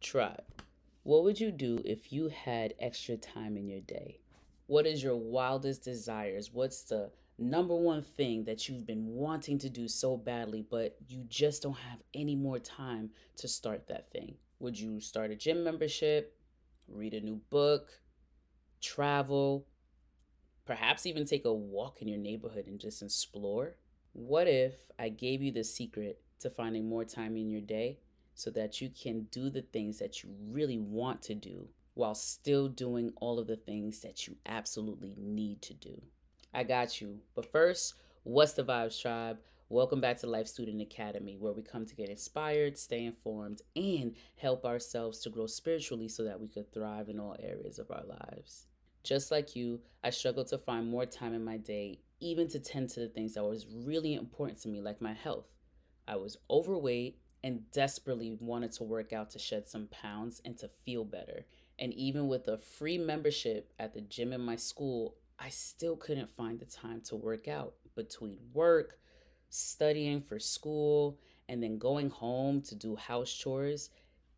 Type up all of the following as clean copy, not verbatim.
Tribe, what would you do if you had extra time in your day? What is your wildest desires? What's the number one thing that you've been wanting to do so badly, but you just don't have any more time to start that thing? Would you start a gym membership, read a new book, travel, perhaps even take a walk in your neighborhood and just explore? What if I gave you the secret to finding more time in your day so that you can do the things that you really want to do while still doing all of the things that you absolutely need to do? I got you. But first, what's the vibes, tribe? Welcome back to Life Student Academy, where we come to get inspired, stay informed, and help ourselves to grow spiritually so that we could thrive in all areas of our lives. Just like you, I struggle to find more time in my day, even to tend to the things that was really important to me, like my health. I was overweight and desperately wanted to work out to shed some pounds and to feel better. And even with a free membership at the gym in my school, I still couldn't find the time to work out between work, studying for school, and then going home to do house chores.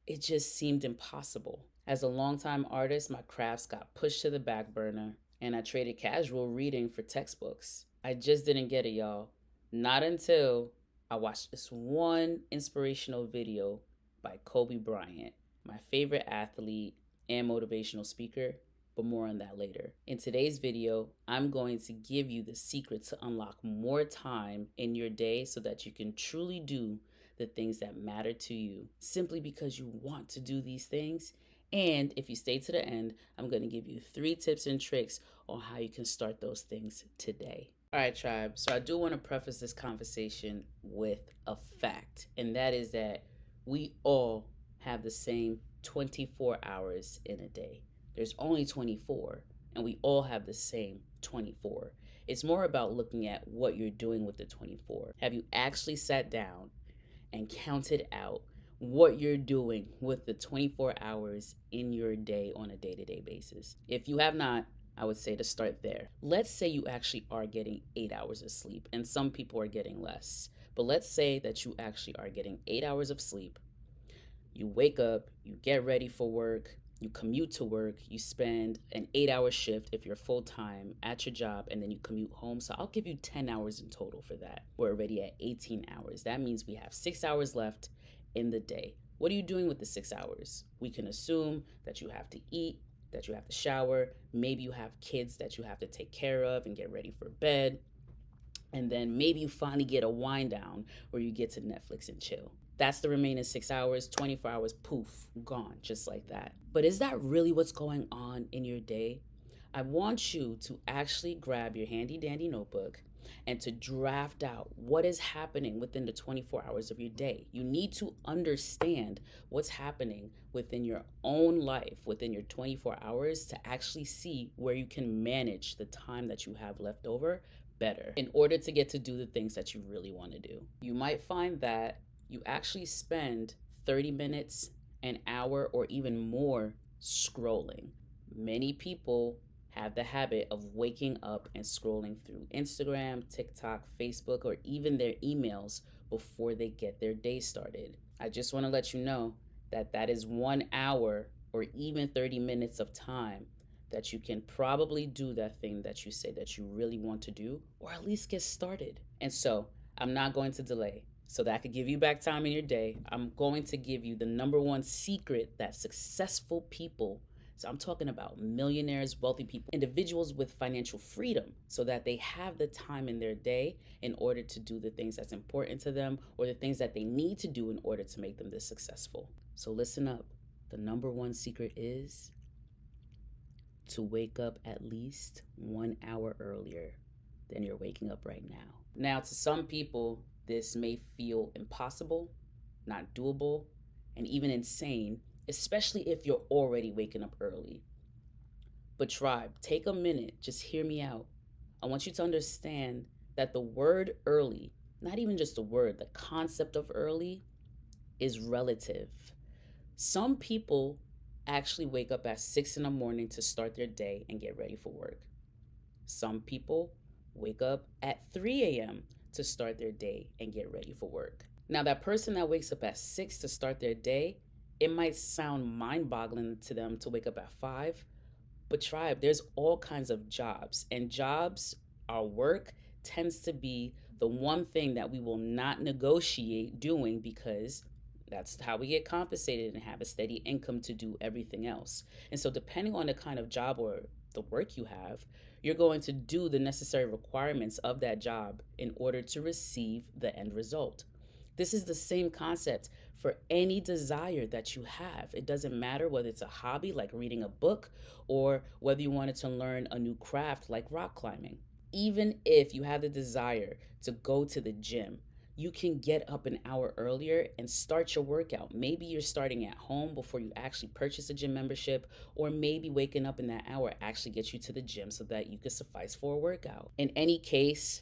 It just seemed impossible. As a longtime artist, my crafts got pushed to the back burner, and I traded casual reading for textbooks. I just didn't get it, y'all. Not until I watched this one inspirational video by Kobe Bryant, my favorite athlete and motivational speaker, but more on that later. In today's video, I'm going to give you the secret to unlock more time in your day so that you can truly do the things that matter to you simply because you want to do these things. And if you stay to the end, I'm going to give you 3 tips and tricks on how you can start those things today. All right, tribe. So I do want to preface this conversation with a fact, and that is that we all have the same 24 hours in a day. There's only 24, and we all have the same 24. It's more about looking at what you're doing with the 24. Have you actually sat down and counted out what you're doing with the 24 hours in your day on a day-to-day basis? If you have not, I would say to start there. Let's say you actually are getting 8 hours of sleep, and some people are getting less. But let's say that you actually are getting 8 hours of sleep. You wake up, you get ready for work, you commute to work, you spend an 8-hour shift if you're full time at your job, and then you commute home. So I'll give you 10 hours in total for that. We're already at 18 hours. That means we have 6 hours left in the day. What are you doing with the 6 hours? We can assume that you have to eat, that you have to shower, maybe you have kids that you have to take care of and get ready for bed. And then maybe you finally get a wind down where you get to Netflix and chill. That's the remaining 6 hours, 24 hours, poof, gone, just like that. But is that really what's going on in your day? I want you to actually grab your handy dandy notebook and to draft out what is happening within the 24 hours of your day. You need to understand what's happening within your own life, within your 24 hours, to actually see where you can manage the time that you have left over better in order to get to do the things that you really want to do. You might find that you actually spend 30 minutes, an hour, or even more scrolling. Many people have the habit of waking up and scrolling through Instagram, TikTok, Facebook, or even their emails before they get their day started. I just want to let you know that that is 1 hour or even 30 minutes of time that you can probably do that thing that you say that you really want to do, or at least get started. And so I'm not going to delay. So that I could give you back time in your day, I'm going to give you the number one secret that successful people, so I'm talking about millionaires, wealthy people, individuals with financial freedom, so that they have the time in their day in order to do the things that's important to them or the things that they need to do in order to make them this successful. So listen up. The number one secret is to wake up at least 1 hour earlier than you're waking up right now. Now, to some people, this may feel impossible, not doable, and even insane, especially if you're already waking up early. But tribe, take a minute, just hear me out. I want you to understand that the word early, not even just the word, the concept of early is relative. Some people actually wake up at 6 in the morning to start their day and get ready for work. Some people wake up at 3 a.m. to start their day and get ready for work. Now, that person that wakes up at 6 to start their day It might sound mind-boggling to them to wake up at 5, but tribe, there's all kinds of jobs, and jobs, our work tends to be the one thing that we will not negotiate doing because that's how we get compensated and have a steady income to do everything else. And so, depending on the kind of job or the work you have, you're going to do the necessary requirements of that job in order to receive the end result. This is the same concept for any desire that you have. It doesn't matter whether it's a hobby like reading a book or whether you wanted to learn a new craft like rock climbing. Even if you have the desire to go to the gym, you can get up an hour earlier and start your workout. Maybe you're starting at home before you actually purchase a gym membership, or maybe waking up in that hour actually gets you to the gym so that you can suffice for a workout. In any case,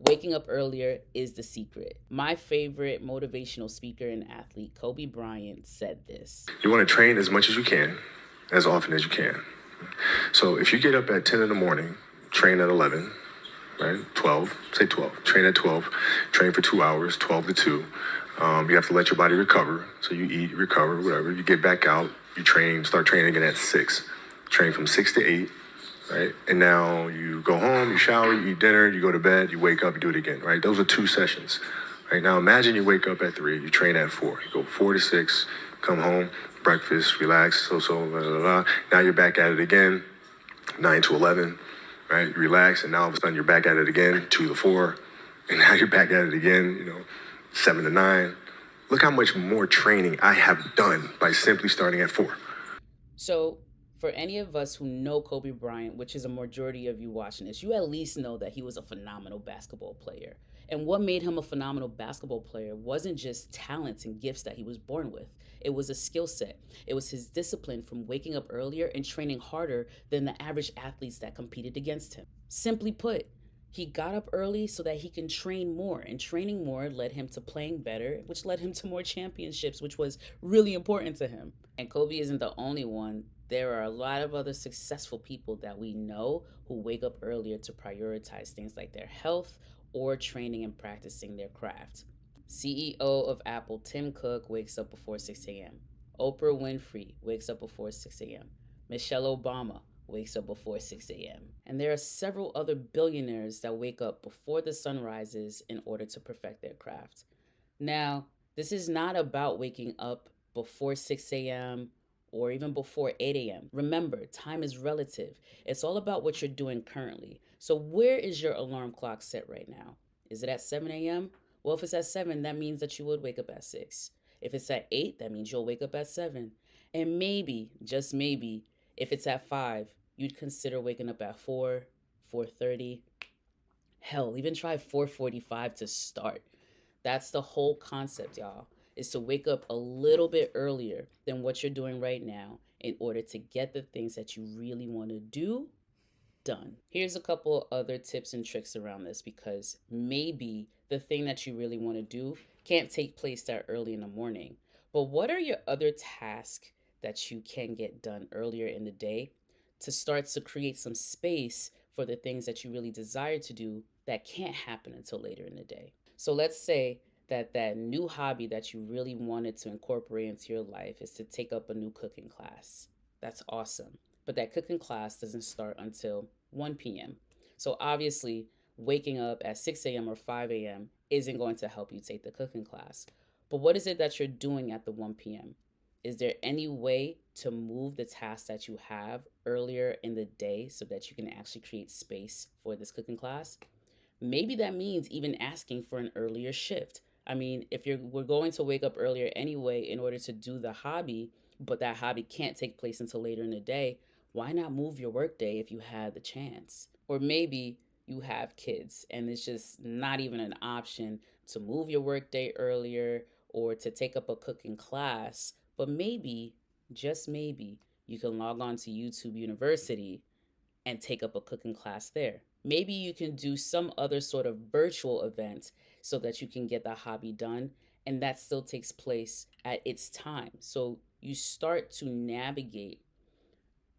waking up earlier is the secret. My favorite motivational speaker and athlete, Kobe Bryant, said this. You want to train as much as you can, as often as you can. So if you get up at 10 in the morning, train at 11, right? 12, say 12, train at 12, train for 2 hours, 12 to 2. You have to let your body recover. So you eat, recover, whatever. You get back out, you train, start training again at 6. Train from 6 to 8, right? And now you go home, you shower, you eat dinner, you go to bed, you wake up, you do it again, right? Those are 2 sessions, right? Now imagine you wake up at 3, you train at 4, you go 4 to 6, come home, breakfast, relax, blah, blah, blah. Now you're back at it again, 9 to 11, right? You relax, and now all of a sudden you're back at it again, 2 to 4, and now you're back at it again, 7 to 9. Look how much more training I have done by simply starting at 4. So, for any of us who know Kobe Bryant, which is a majority of you watching this, you at least know that he was a phenomenal basketball player. And what made him a phenomenal basketball player wasn't just talents and gifts that he was born with. It was a skill set. It was his discipline from waking up earlier and training harder than the average athletes that competed against him. Simply put, he got up early so that he can train more, and training more led him to playing better, which led him to more championships, which was really important to him. And Kobe isn't the only one. There are a lot of other successful people that we know who wake up earlier to prioritize things like their health or training and practicing their craft. CEO of Apple Tim Cook wakes up before 6 a.m. Oprah Winfrey wakes up before 6 a.m. Michelle Obama wakes up before 6 a.m. And there are several other billionaires that wake up before the sun rises in order to perfect their craft. Now, this is not about waking up before 6 a.m. or even before 8 a.m. Remember, time is relative. It's all about what you're doing currently. So where is your alarm clock set right now? Is it at 7 a.m.? Well, if it's at 7, that means that you would wake up at 6. If it's at 8, that means you'll wake up at 7. And maybe, just maybe, if it's at 5, you'd consider waking up at 4, 4:30. Hell, even try 4:45 to start. That's the whole concept, y'all, is to wake up a little bit earlier than what you're doing right now in order to get the things that you really want to do done. Here's a couple other tips and tricks around this, because maybe the thing that you really want to do can't take place that early in the morning. But what are your other tasks that you can get done earlier in the day to start to create some space for the things that you really desire to do that can't happen until later in the day? So let's say that new hobby that you really wanted to incorporate into your life is to take up a new cooking class. That's awesome. But that cooking class doesn't start until 1 p.m. So obviously, waking up at 6 a.m. or 5 a.m. isn't going to help you take the cooking class. But what is it that you're doing at the 1 p.m.? Is there any way to move the tasks that you have earlier in the day so that you can actually create space for this cooking class? Maybe that means even asking for an earlier shift. I mean, if we're going to wake up earlier anyway in order to do the hobby, but that hobby can't take place until later in the day, why not move your workday if you had the chance? Or maybe you have kids and it's just not even an option to move your workday earlier or to take up a cooking class, but maybe, just maybe, you can log on to YouTube University and take up a cooking class there. Maybe you can do some other sort of virtual event so that you can get the hobby done, and that still takes place at its time. So you start to navigate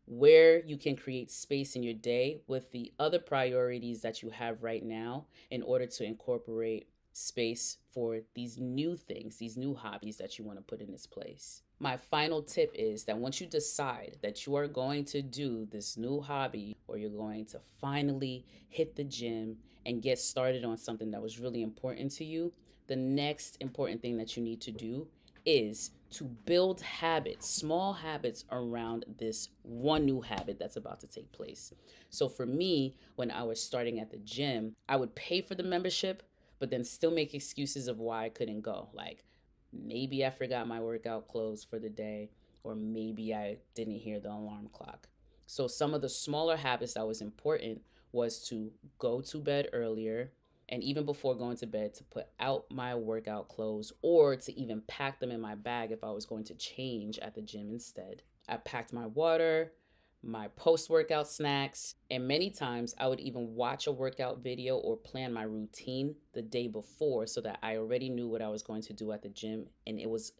where you can create space in your day with the other priorities that you have right now in order to incorporate space for these new things, these new hobbies that you want to put in this place. My final tip is that once you decide that you are going to do this new hobby, or you're going to finally hit the gym and get started on something that was really important to you, the next important thing that you need to do is to build habits, small habits around this one new habit that's about to take place. So for me, when I was starting at the gym, I would pay for the membership, but then still make excuses of why I couldn't go. Like, maybe I forgot my workout clothes for the day, or maybe I didn't hear the alarm clock. So some of the smaller habits that was important was to go to bed earlier, and even before going to bed, to put out my workout clothes, or to even pack them in my bag if I was going to change at the gym instead. I packed my water, my post workout snacks, and many times I would even watch a workout video or plan my routine the day before so that I already knew what I was going to do at the gym, and it was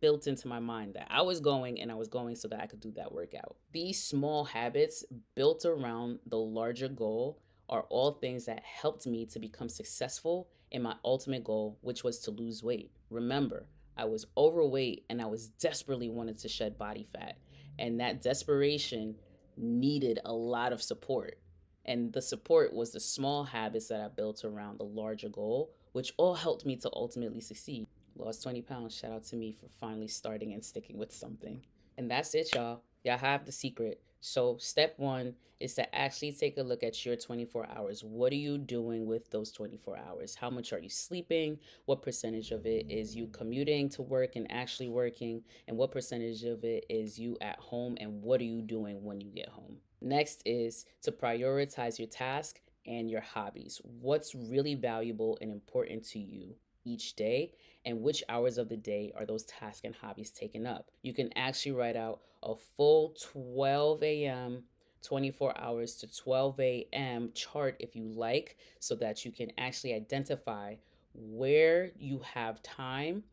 built into my mind that I was going, and I was going so that I could do that workout. These small habits built around the larger goal are all things that helped me to become successful in my ultimate goal, which was to lose weight. Remember, I was overweight and I was desperately wanted to shed body fat. And that desperation needed a lot of support. And the support was the small habits that I built around the larger goal, which all helped me to ultimately succeed. Lost 20 pounds. Shout out to me for finally starting and sticking with something. And that's it, y'all. Y'all have the secret. So, step one is to actually take a look at your 24 hours. What are you doing with those 24 hours? How much are you sleeping? What percentage of it is you commuting to work and actually working? And what percentage of it is you at home? And what are you doing when you get home? Next is to prioritize your task and your hobbies. What's really valuable and important to you each day, and which hours of the day are those tasks and hobbies taken up? You can actually write out a full 12 a.m., 24 hours to 12 a.m. chart if you like, so that you can actually identify where you have time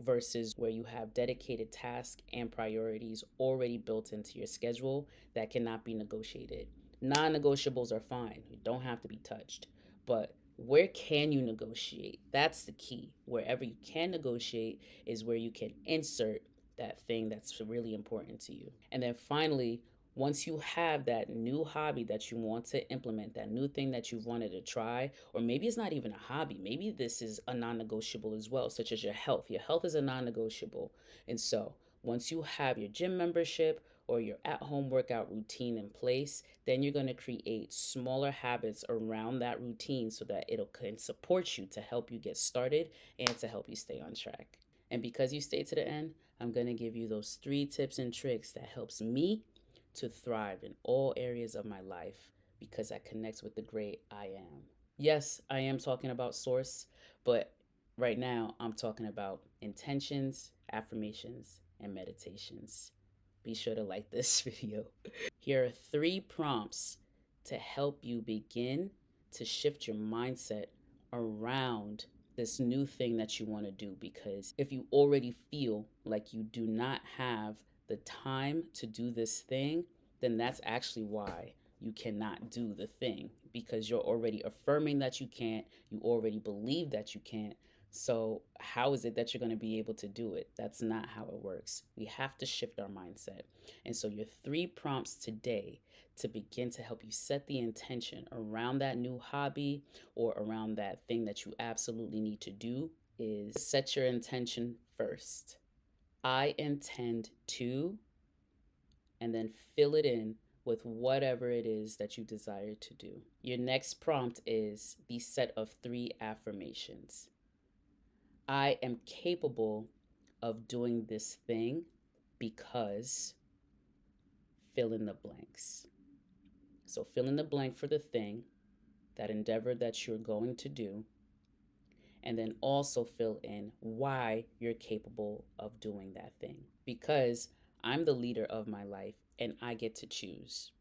versus where you have dedicated tasks and priorities already built into your schedule that cannot be negotiated. Non negotiables are fine, you don't have to be touched. But where can you negotiate? That's the key. Wherever you can negotiate is where you can insert that thing that's really important to you. And then finally, once you have that new hobby that you want to implement, that new thing that you've wanted to try, or maybe it's not even a hobby, maybe this is a non negotiable as well, such as your health. Your health is a non negotiable. And so once you have your gym membership or your at home workout routine in place, then you're going to create smaller habits around that routine so that it can support you to help you get started and to help you stay on track. And because you stay to the end, I'm going to give you those 3 tips and tricks that helps me to thrive in all areas of my life because I connect with the great I am. Yes, I am talking about source, but right now I'm talking about intentions, affirmations, and meditations. Be sure to like this video. Here are 3 prompts to help you begin to shift your mindset around this new thing that you want to do, because if you already feel like you do not have the time to do this thing, then that's actually why you cannot do the thing, because you're already affirming that you can't, you already believe that you can't. So how is it that you're going to be able to do it? That's not how it works. We have to shift our mindset. And so your 3 prompts today to begin to help you set the intention around that new hobby or around that thing that you absolutely need to do is: set your intention first. I intend to, and then fill it in with whatever it is that you desire to do. Your next prompt is the set of 3 affirmations. I am capable of doing this thing because fill in the blanks. So fill in the blank for the thing, that endeavor that you're going to do, and then also fill in why you're capable of doing that thing. Because I'm the leader of my life and I get to choose.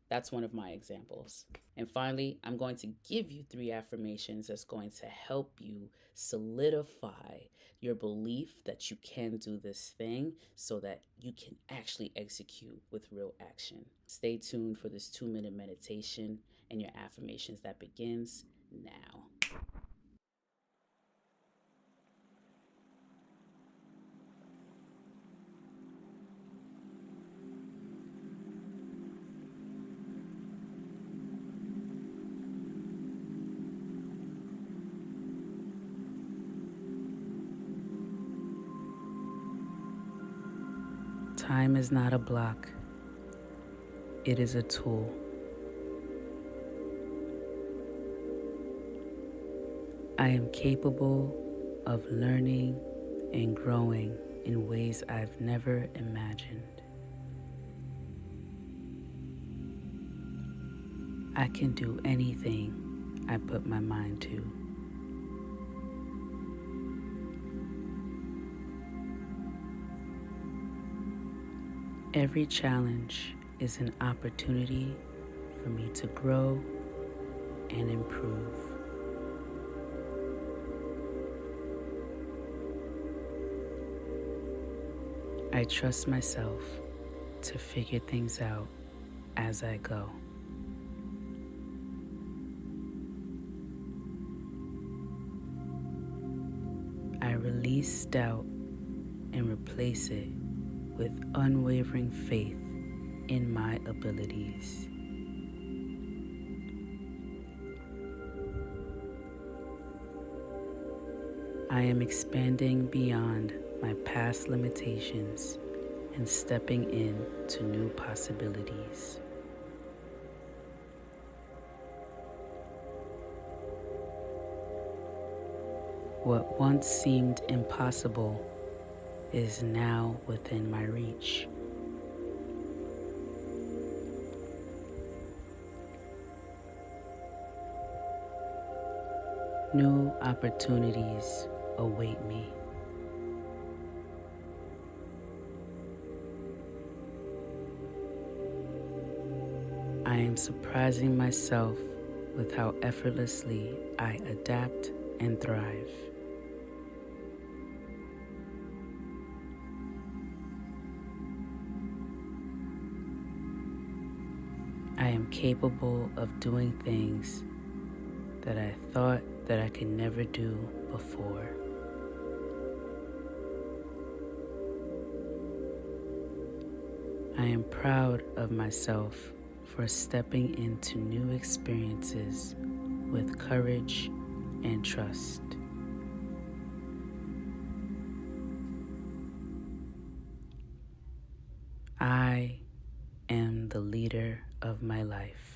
That's one of my examples. And finally, I'm going to give you 3 affirmations that's going to help you solidify your belief that you can do this thing so that you can actually execute with real action. Stay tuned for this 2-minute meditation and your affirmations that begins now. Time is not a block, it is a tool. I am capable of learning and growing in ways I've never imagined. I can do anything I put my mind to. Every challenge is an opportunity for me to grow and improve. I trust myself to figure things out as I go. I release doubt and replace it with unwavering faith in my abilities. I am expanding beyond my past limitations and stepping into new possibilities. What once seemed impossible is now within my reach. New opportunities await me. I am surprising myself with how effortlessly I adapt and thrive. I am capable of doing things that I thought that I could never do before. I am proud of myself for stepping into new experiences with courage and trust. I am the leader of my life.